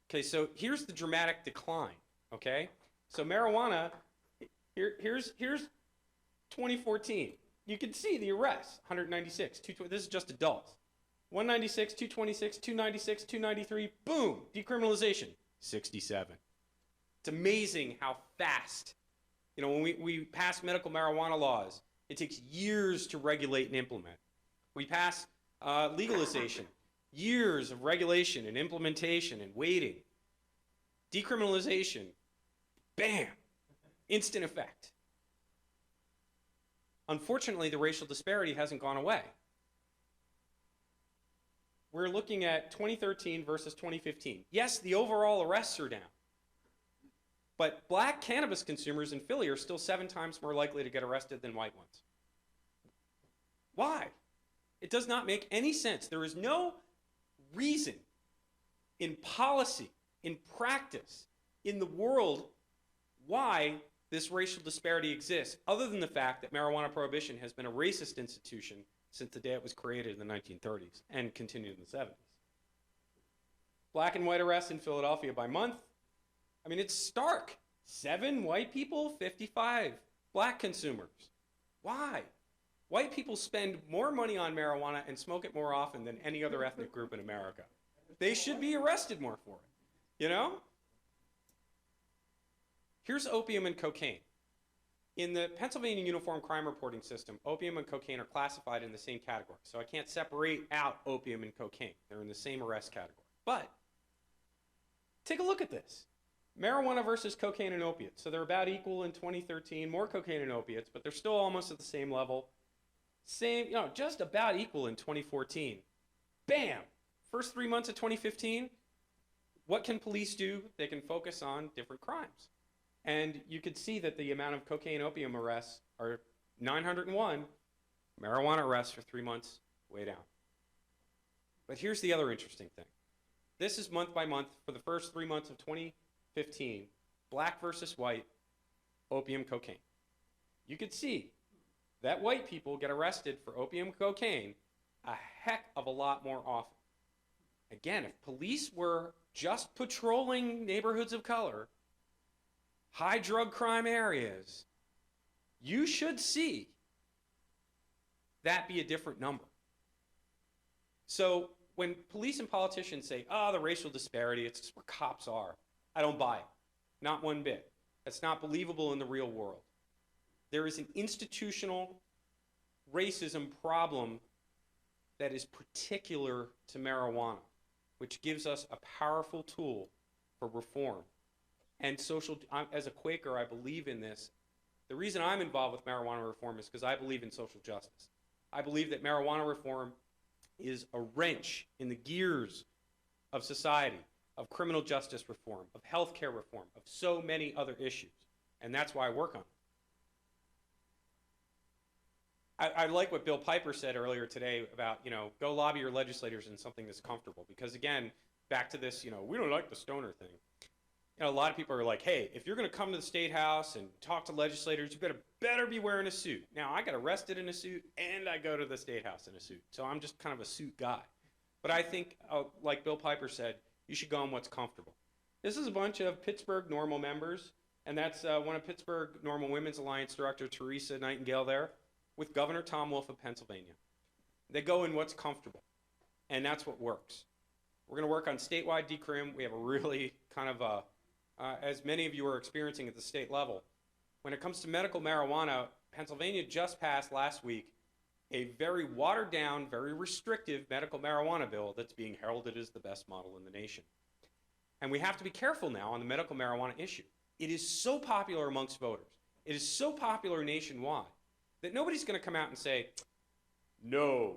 Okay, so here's the dramatic decline, okay? So marijuana, here's 2014. You can see the arrests, 196, 220, this is just adults. 196, 226, 296, 293, boom, decriminalization, 67. It's amazing how fast, you know, when we pass medical marijuana laws, it takes years to regulate and implement. We pass legalization, years of regulation and implementation and waiting. Decriminalization, bam, instant effect. Unfortunately, the racial disparity hasn't gone away. We're looking at 2013 versus 2015. Yes, the overall arrests are down. But black cannabis consumers in Philly are still 7 times more likely to get arrested than white ones. Why? It does not make any sense. There is no reason in policy, in practice, in the world why this racial disparity exists, other than the fact that marijuana prohibition has been a racist institution since the day it was created in the 1930s and continued in the 70s. Black and white arrests in Philadelphia by month. I mean, it's stark. 7 white people, 55 black consumers. Why? White people spend more money on marijuana and smoke it more often than any other ethnic group in America. They should be arrested more for it, you know? Here's opium and cocaine. In the Pennsylvania Uniform Crime Reporting System, opium and cocaine are classified in the same category. So I can't separate out opium and cocaine. They're in the same arrest category. But take a look at this. Marijuana versus cocaine and opiates. So they're about equal in 2013, more cocaine and opiates, but they're still almost at the same level. Same, you know, just about equal in 2014. Bam! First 3 months of 2015, what can police do? They can focus on different crimes. And you could see that the amount of cocaine opium arrests are 901, marijuana arrests for 3 months, way down. But here's the other interesting thing. This is month by month for the first 3 months of 2015, black versus white, opium, cocaine. You could see that white people get arrested for opium, cocaine a heck of a lot more often. Again, if police were just patrolling neighborhoods of color, high drug crime areas, you should see that be a different number. So when police and politicians say, oh, the racial disparity, it's just where cops are, I don't buy it. Not one bit. That's not believable in the real world. There is an institutional racism problem that is particular to marijuana, which gives us a powerful tool for reform. And as a Quaker, I believe in this. The reason I'm involved with marijuana reform is because I believe in social justice. I believe that marijuana reform is a wrench in the gears of society, of criminal justice reform, of healthcare reform, of so many other issues. And that's why I work on it. I like what Bill Piper said earlier today about, go lobby your legislators in something that's comfortable. Because again, back to this, we don't like the stoner thing. A lot of people are like, hey, if you're going to come to the State House and talk to legislators, you better be wearing a suit. Now, I got arrested in a suit, and I go to the State House in a suit. So I'm just kind of a suit guy. But I think, like Bill Piper said, you should go on what's comfortable. This is a bunch of Pittsburgh Normal members, and that's one of Pittsburgh Normal Women's Alliance Director Teresa Nightingale there, with Governor Tom Wolf of Pennsylvania. They go in what's comfortable, and that's what works. We're going to work on statewide decrim. We have a really kind of as many of you are experiencing at the state level. When it comes to medical marijuana, Pennsylvania just passed last week a very watered down, very restrictive medical marijuana bill that's being heralded as the best model in the nation. And we have to be careful now on the medical marijuana issue. It is so popular amongst voters. It is so popular nationwide that nobody's going to come out and say, no,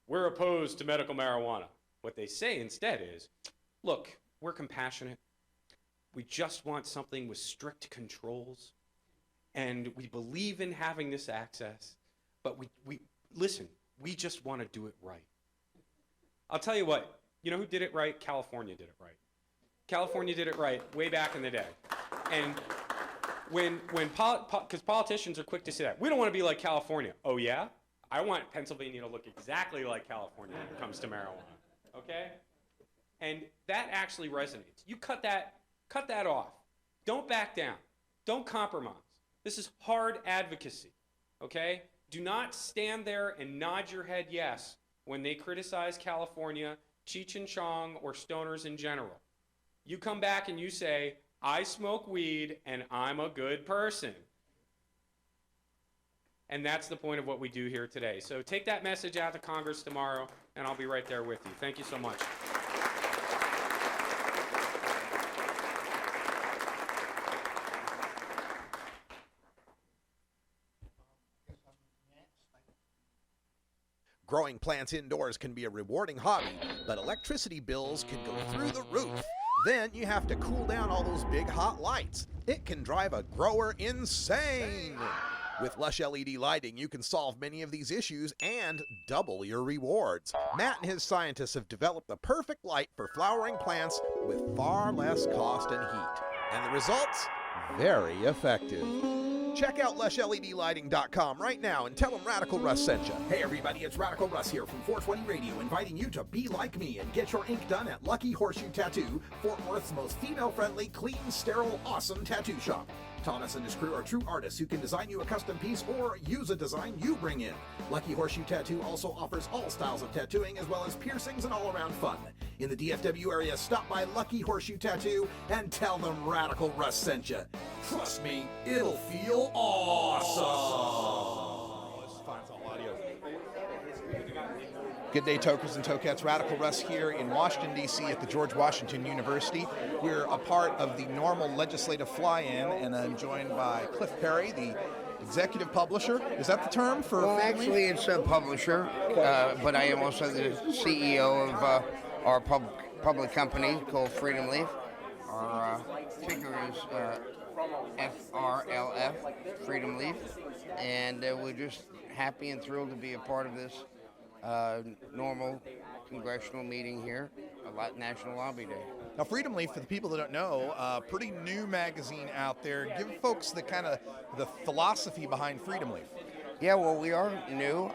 we're opposed to medical marijuana. What they say instead is, look, we're compassionate. We just want something with strict controls. And we believe in having this access. But listen, we just want to do it right. I'll tell you what, you know who did it right? California did it right. California did it right way back in the day. And because politicians are quick to say that. We don't want to be like California. Oh yeah? I want Pennsylvania to look exactly like California when it comes to marijuana, okay? And that actually resonates. You cut that off. Don't back down. Don't compromise. This is hard advocacy, okay? Do not stand there and nod your head yes when they criticize California, Cheech and Chong, or stoners in general. You come back and you say, I smoke weed and I'm a good person. And that's the point of what we do here today. So take that message out to Congress tomorrow, and I'll be right there with you. Thank you so much. Growing plants indoors can be a rewarding hobby, but electricity bills can go through the roof. Then you have to cool down all those big hot lights. It can drive a grower insane. With Lush LED lighting, you can solve many of these issues and double your rewards. Matt and his scientists have developed the perfect light for flowering plants with far less cost and heat. And the results? Very effective. Check out LushLEDlighting.com right now and tell them Radical Russ sent you. Hey everybody, it's Radical Russ here from 420 Radio, inviting you to be like me and get your ink done at Lucky Horseshoe Tattoo, Fort Worth's most female-friendly, clean, sterile, awesome tattoo shop. Thomas and his crew are true artists who can design you a custom piece or use a design you bring in. Lucky Horseshoe Tattoo also offers all styles of tattooing as well as piercings and all-around fun. In the DFW area, stop by Lucky Horseshoe Tattoo and tell them Radical Russ sent you. Trust me, it'll feel awesome. Let's find some audio. Good day, Tokers and Tokettes. Radical Russ here in Washington, D.C. at the George Washington University. We're a part of the normal legislative fly-in, and I'm joined by Cliff Perry, the executive publisher. Is that the term for? Well, actually, it's a publisher, but I am also the CEO of our public company called Freedom Leaf. Our ticker is FRLF, Freedom Leaf, and we're just happy and thrilled to be a part of this normal congressional meeting here, National Lobby Day. Now, Freedom Leaf, for the people that don't know, pretty new magazine out there. Give folks the kind of the philosophy behind Freedom Leaf. Yeah, well, we are new.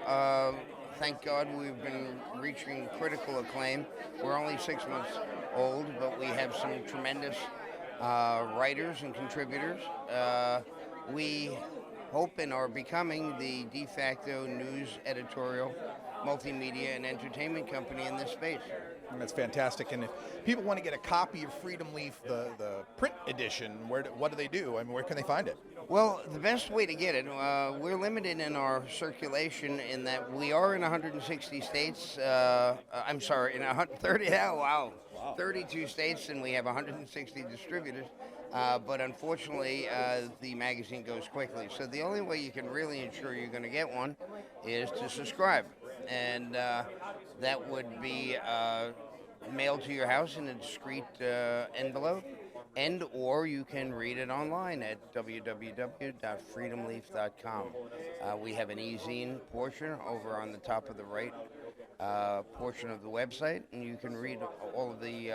Thank God we've been reaching critical acclaim. We're only 6 months old, but we have some tremendous writers and contributors. We hope and are becoming the de facto news, editorial, multimedia, and entertainment company in this space. That's fantastic. And if people want to get a copy of Freedom Leaf, the print edition, what do they do? I mean, where can they find it? Well, the best way to get it, we're limited in our circulation in that we are in 160 states. I'm sorry, in 130. Wow. 32 states, and we have 160 distributors. But unfortunately, the magazine goes quickly. So the only way you can really ensure you're going to get one is to subscribe. And that would be mailed to your house in a discreet envelope. And or you can read it online at www.freedomleaf.com. We have an e-zine portion over on the top of the right portion of the website, and you can read all of the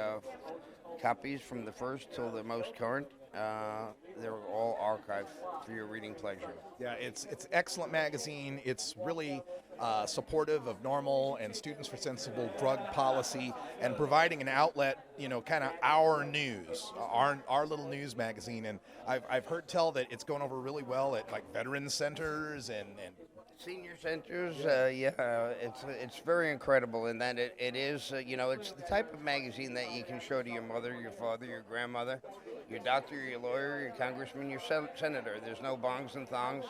copies from the first till the most current. They're all archived for your reading pleasure. Yeah, it's excellent magazine. It's really supportive of normal and Students for Sensible drug policy, and providing an outlet, kind of our news, our little news magazine. And I've heard tell that it's going over really well at like veteran centers and senior centers. It's very incredible in that it is, it's the type of magazine that you can show to your mother, your father, your grandmother, your doctor, your lawyer, your congressman, your senator. There's no bongs and thongs.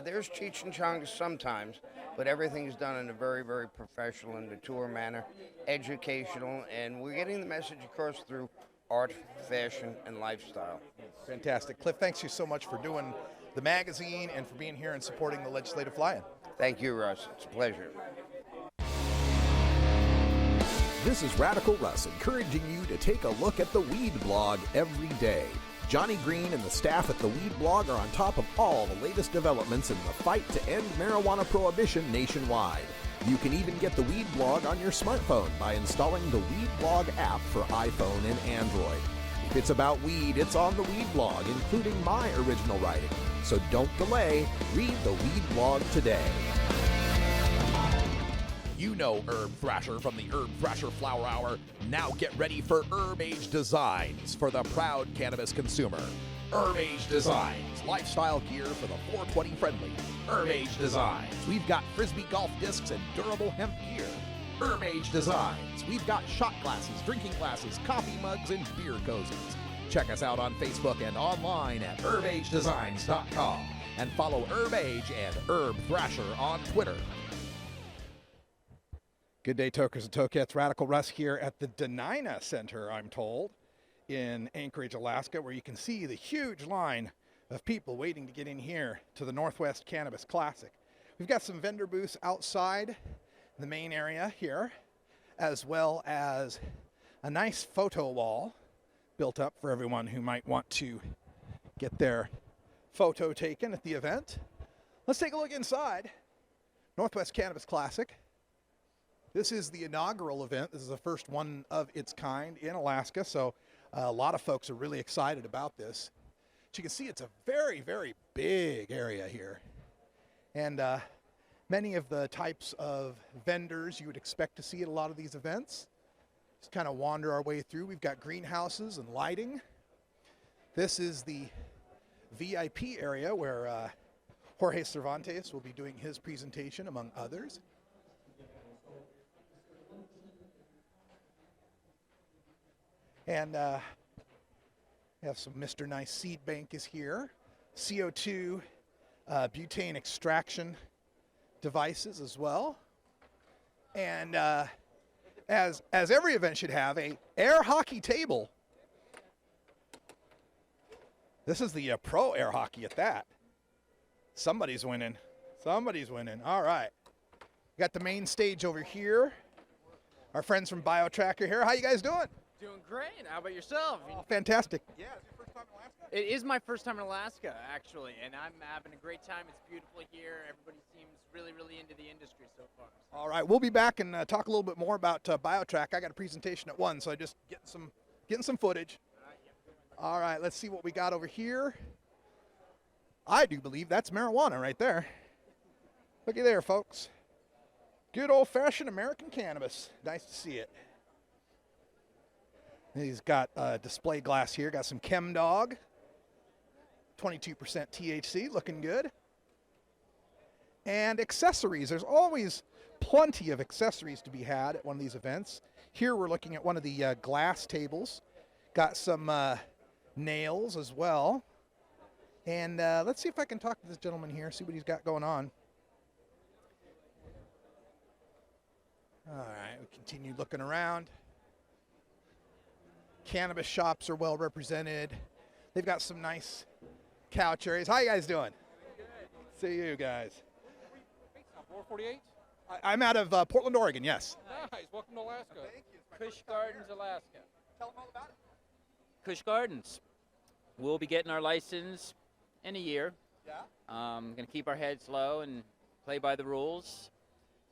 There's Cheech and Chongs sometimes, but everything is done in a very, very professional and mature manner, educational, and we're getting the message across through art, fashion, and lifestyle. Fantastic. Cliff, thanks you so much for doing the magazine and for being here and supporting the legislative fly-in. Thank you, Russ. It's a pleasure. This is Radical Russ encouraging you to take a look at the Weed Blog every day. Johnny Green and the staff at the Weed Blog are on top of all the latest developments in the fight to end marijuana prohibition nationwide. You can even get the Weed Blog on your smartphone by installing the Weed Blog app for iPhone and Android. If it's about weed, it's on the Weed Blog, including my original writing. So don't delay, read the Weed Blog today. You know Herb Thrasher from the Herb Thrasher Flower Hour. Now get ready for Herb Age Designs for the proud cannabis consumer. Herb Age Designs, lifestyle gear for the 420 friendly. Herb Age Designs, we've got Frisbee golf discs and durable hemp gear. Herb Age Designs, we've got shot glasses, drinking glasses, coffee mugs, and beer cozies. Check us out on Facebook and online at herbagedesigns.com. And follow Herb Age and Herb Thrasher on Twitter. Good day, Tokers and Tokettes. Radical Russ here at the Denina Center, I'm told, in Anchorage, Alaska, where you can see the huge line of people waiting to get in here to the Northwest Cannabis Classic. We've got some vendor booths outside the main area here, as well as a nice photo wall built up for everyone who might want to get their photo taken at the event. Let's take a look inside. Northwest Cannabis Classic. This is the inaugural event. This is the first one of its kind in Alaska, so a lot of folks are really excited about this. As you can see, it's a very, very big area here. And many of the types of vendors you would expect to see at a lot of these events. Just kind of wander our way through. We've got greenhouses and lighting. This is the VIP area where Jorge Cervantes will be doing his presentation, among others. And we have some Mr. Nice Seed Bank is here. CO2 butane extraction devices as well. And as every event should have, a air hockey table. This is the pro air hockey at that. Somebody's winning. Somebody's winning. All right. We got the main stage over here. Our friends from BioTracker here. How you guys doing? Doing great. How about yourself? Oh, fantastic. Yeah, it's your first time in Alaska? It is my first time in Alaska, actually, and I'm having a great time. It's beautiful here. Everybody seems really, really into the industry so far. So. All right, we'll be back and talk a little bit more about BioTrack. I got a presentation at 1, so I just getting some footage. All right, let's see what we got over here. I do believe that's marijuana right there. Looky there, folks. Good old-fashioned American cannabis. Nice to see it. He's got display glass here. Got some Chem Dog. 22% THC, looking good. And accessories. There's always plenty of accessories to be had at one of these events. Here we're looking at one of the glass tables. Got some nails as well. And let's see if I can talk to this gentleman here, see what he's got going on. All right, we continue looking around. Cannabis shops are well represented. They've got some nice couch areas. How you guys doing? Good. See you guys. 448? I'm out of Portland, Oregon, yes. Nice. Welcome to Alaska. Thank you. Kush Gardens, Alaska. Tell them all about it. Kush Gardens. We'll be getting our license in a year. Yeah. Going to keep our heads low and play by the rules,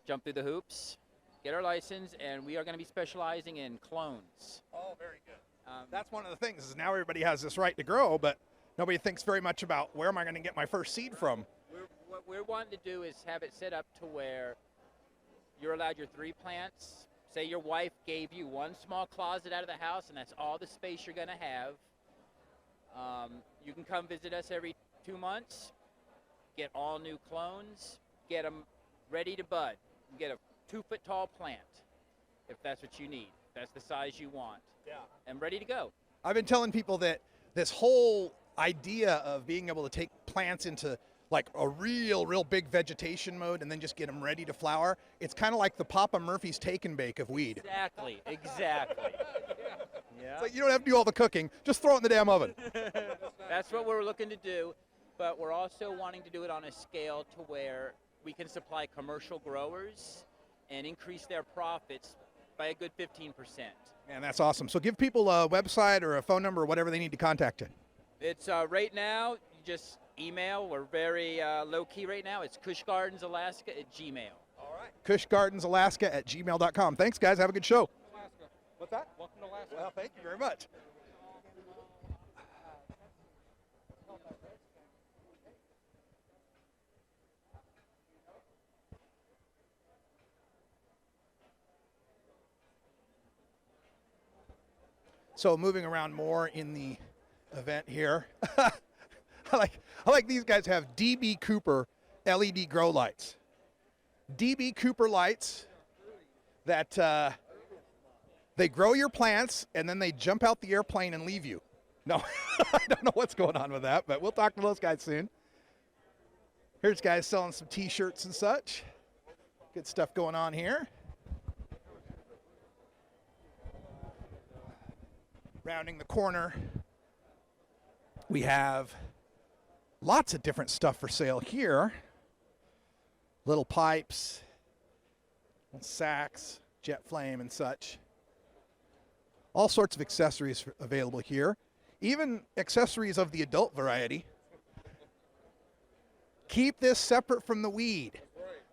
jump through the hoops, get our license, and we are going to be specializing in clones. Oh, very good. That's one of the things is now everybody has this right to grow, but nobody thinks very much about where am I going to get my first seed from. What we're wanting to do is have it set up to where you're allowed your 3 plants. Say your wife gave you one small closet out of the house, and that's all the space you're going to have. You can come visit us every 2 months, get all new clones, get them ready to bud, get a 2-foot tall plant if that's what you need. That's the size you want. Yeah. And ready to go. I've been telling people that this whole idea of being able to take plants into like a real big vegetation mode and then just get them ready to flower, it's kind of like the Papa Murphy's take and bake of weed. Exactly. Yeah. It's like you don't have to do all the cooking, just throw it in the damn oven. That's what we're looking to do, but we're also wanting to do it on a scale to where we can supply commercial growers and increase their profits by a good 15%. Man, that's awesome. So give people a website or a phone number or whatever they need to contact you. It's right now, you just email. We're very low-key right now. It's kushgardensalaska@gmail. All right. kushgardensalaska@gmail.com. Thanks, guys. Have a good show. Alaska. What's that? Welcome to Alaska. Well, thank you very much. So moving around more in the event here, I like these guys have DB Cooper LED grow lights. DB Cooper lights that they grow your plants and then they jump out the airplane and leave you. No, I don't know what's going on with that, but we'll talk to those guys soon. Here's guys selling some t-shirts and such. Good stuff going on here. Rounding the corner, we have lots of different stuff for sale here. Little pipes, little sacks, jet flame and such. All sorts of accessories available here. Even accessories of the adult variety. Keep this separate from the weed.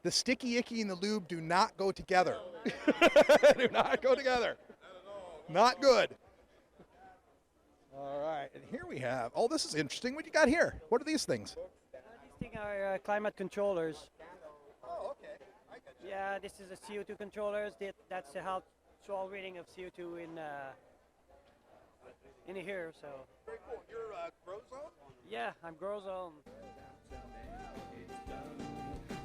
The sticky icky and the lube do not go together. Do not go together. Not good. All right, and here we have, oh, this is interesting. What you got here? What are these things? These things are climate controllers. Oh, okay. I got you. Yeah, this is a CO2 controllers. That's the actual reading of CO2 in here. So. Very cool. You're Grow Zone? Yeah, I'm Grow Zone.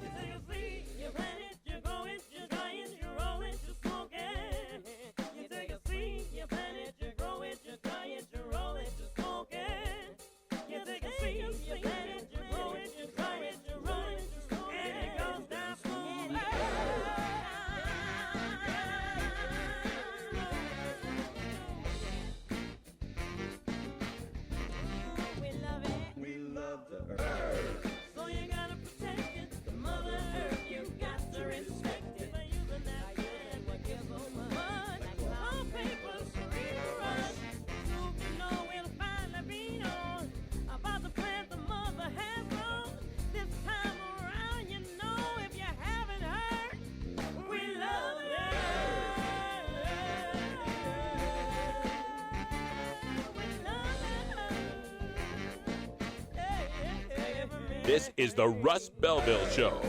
You take a seed, you plant it, you grow it, you dry it, you roll it, you smoke it. You take a seed, you plant it, you grow it, you dry it, you roll it, you smoke it. You take a seed, you plant it, you grow it, you dry it, you roll it, you smoke it. And it goes down smooth. We love it. We love the earth. So you gotta protect it. The Mother Earth, you got to respect it. By using that land, what gives so much. All papers for us. Soon you know we'll finally be on about the plant the mother has grown. This time around, you know if you haven't heard, we love the earth. We love the earth. This is the Russ Belville Show.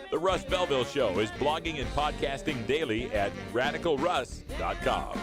The Russ Belville Show is blogging and podcasting daily at radicalruss.com.